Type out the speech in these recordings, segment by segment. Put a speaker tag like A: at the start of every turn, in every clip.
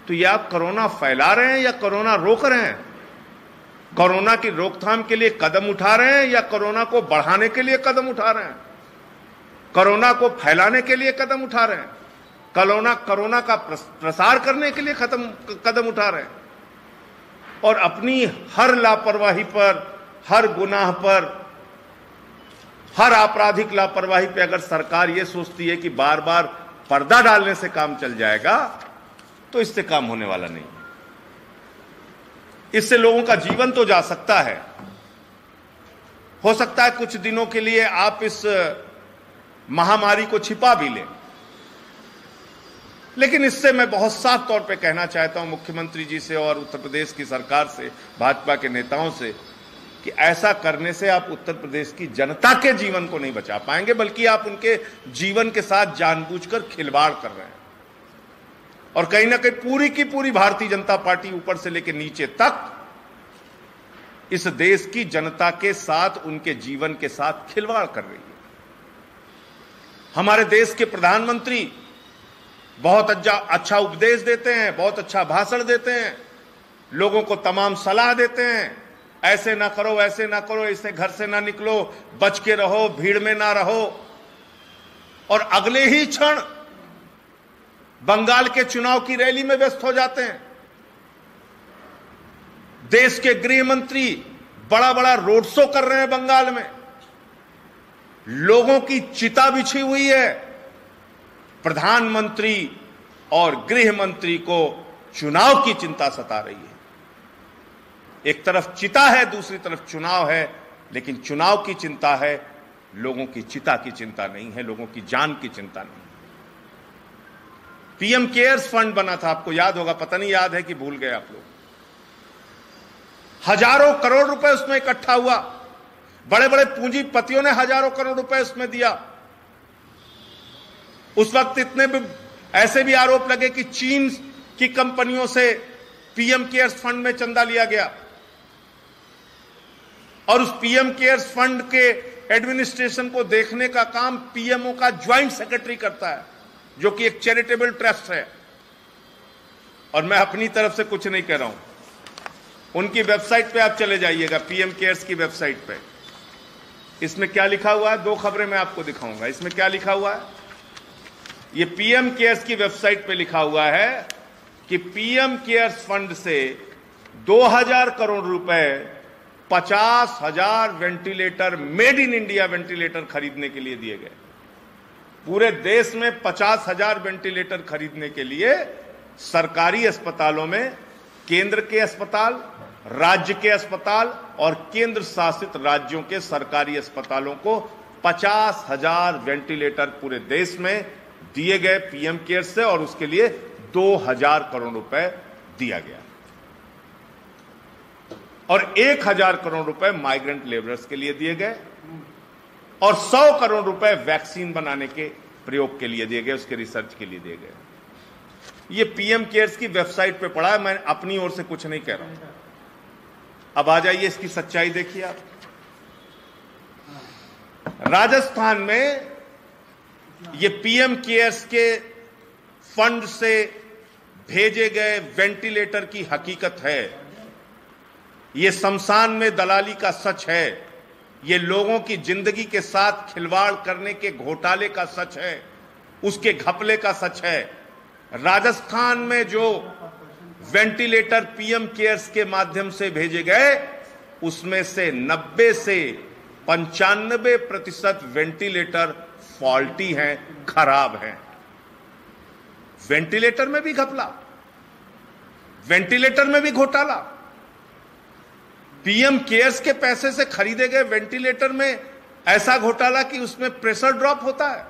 A: तो ये आप कोरोना फैला रहे हैं या कोरोना रोक रहे हैं? कोरोना की रोकथाम के लिए कदम उठा रहे हैं या कोरोना को बढ़ाने के लिए कदम उठा रहे हैं? कोरोना को फैलाने के लिए कदम उठा रहे हैं? कोरोना का प्रसार करने के लिए कदम उठा रहे हैं? और अपनी हर लापरवाही पर, हर गुनाह पर, हर आपराधिक लापरवाही पे अगर सरकार ये सोचती है कि बार बार पर्दा डालने से काम चल जाएगा, तो इससे काम होने वाला नहीं। इससे लोगों का जीवन तो जा सकता है, हो सकता है कुछ दिनों के लिए आप इस महामारी को छिपा भी लें, लेकिन इससे मैं बहुत साफ तौर पे कहना चाहता हूं मुख्यमंत्री जी से और उत्तर प्रदेश की सरकार से, भाजपा के नेताओं से, कि ऐसा करने से आप उत्तर प्रदेश की जनता के जीवन को नहीं बचा पाएंगे, बल्कि आप उनके जीवन के साथ जानबूझकर खिलवाड़ कर रहे हैं। और कहीं ना कहीं पूरी की पूरी भारतीय जनता पार्टी ऊपर से लेकर नीचे तक इस देश की जनता के साथ, उनके जीवन के साथ खिलवाड़ कर रही है। हमारे देश के प्रधानमंत्री बहुत अच्छा उपदेश देते हैं, बहुत अच्छा भाषण देते हैं, लोगों को तमाम सलाह देते हैं, ऐसे ना करो, ऐसे ना करो, इससे घर से ना निकलो, बच के रहो, भीड़ में ना रहो। और अगले ही क्षण बंगाल के चुनाव की रैली में व्यस्त हो जाते हैं। देश के गृह मंत्री बड़ा बड़ा रोड शो कर रहे हैं बंगाल में, लोगों की चिता बिछी हुई है। प्रधानमंत्री और गृह मंत्री को चुनाव की चिंता सता रही है। एक तरफ चिता है, दूसरी तरफ चुनाव है, लेकिन चुनाव की चिंता है, लोगों की चिता की चिंता नहीं है, लोगों की जान की चिंता नहीं। पीएम केयर्स फंड बना था, आपको याद होगा, पता नहीं याद है कि भूल गए आप लोग। हजारों करोड़ रुपए उसमें इकट्ठा हुआ, बड़े बड़े पूंजीपतियों ने हजारों करोड़ रुपए उसमें दिया। उस वक्त इतने भी ऐसे भी आरोप लगे कि चीन की कंपनियों से पीएम केयर्स फंड में चंदा लिया गया, और उस पीएम केयर्स फंड के एडमिनिस्ट्रेशन को देखने का काम पीएमओ का ज्वाइंट सेक्रेटरी करता है, जो कि एक चैरिटेबल ट्रस्ट है। और मैं अपनी तरफ से कुछ नहीं कह रहा हूं, उनकी वेबसाइट पे आप चले जाइएगा, पीएम केयर्स की वेबसाइट पे। इसमें क्या लिखा हुआ है, दो खबरें मैं आपको दिखाऊंगा। इसमें क्या लिखा हुआ है, ये पीएम केयर्स की वेबसाइट पे लिखा हुआ है कि पीएम केयर्स फंड से 2000 करोड़ रुपए 50,000 ventilator, made in India ventilator खरीदने के लिए दिए गए। पूरे देश में 50,000 वेंटिलेटर खरीदने के लिए सरकारी अस्पतालों में, केंद्र के अस्पताल, राज्य के अस्पताल और केंद्र शासित राज्यों के सरकारी अस्पतालों को 50,000 वेंटिलेटर पूरे देश में दिए गए पीएम केयर से, और उसके लिए 2000 करोड़ रुपए दिया गया, और 1000 करोड़ रुपए माइग्रेंट लेबरर्स के लिए दिए गए, और 100 करोड़ रुपए वैक्सीन बनाने के प्रयोग के लिए दिए गए, उसके रिसर्च के लिए दिए गए। ये पीएम केयर्स की वेबसाइट पे पड़ा है, मैं अपनी ओर से कुछ नहीं कह रहा हूं। अब आ जाइए, इसकी सच्चाई देखिए आप। राजस्थान में ये पीएम केयर्स के फंड से भेजे गए वेंटिलेटर की हकीकत है, ये शमशान में दलाली का सच है, ये लोगों की जिंदगी के साथ खिलवाड़ करने के घोटाले का सच है, उसके घपले का सच है। राजस्थान में जो वेंटिलेटर पीएम केयर्स के माध्यम से भेजे गए, उसमें से 90 से 95% वेंटिलेटर फॉल्टी हैं, खराब हैं। वेंटिलेटर में भी घपला, वेंटिलेटर में भी घोटाला। पीएम केयर्स के पैसे से खरीदे गए वेंटिलेटर में ऐसा घोटाला कि उसमें प्रेशर ड्रॉप होता है।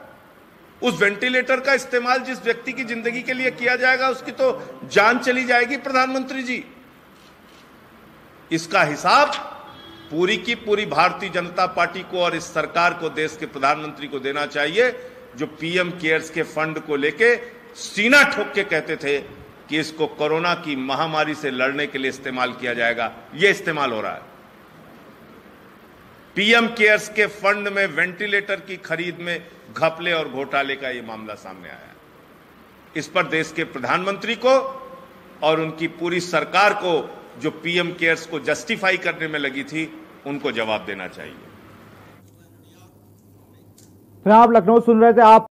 A: उस वेंटिलेटर का इस्तेमाल जिस व्यक्ति की जिंदगी के लिए किया जाएगा, उसकी तो जान चली जाएगी। प्रधानमंत्री जी, इसका हिसाब पूरी की पूरी भारतीय जनता पार्टी को और इस सरकार को, देश के प्रधानमंत्री को देना चाहिए, जो पीएम केयर्स के फंड को लेके सीना ठोक के कहते थे कि इसको कोरोना की महामारी से लड़ने के लिए इस्तेमाल किया जाएगा। यह इस्तेमाल हो रहा है। पीएम केयर्स के फंड में वेंटिलेटर की खरीद में घपले और घोटाले का यह मामला सामने आया है। इस पर देश के प्रधानमंत्री को और उनकी पूरी सरकार को जो पीएम केयर्स को जस्टिफाई करने में लगी थी, उनको जवाब देना चाहिए।
B: आप लखनऊ सुन रहे थे। आप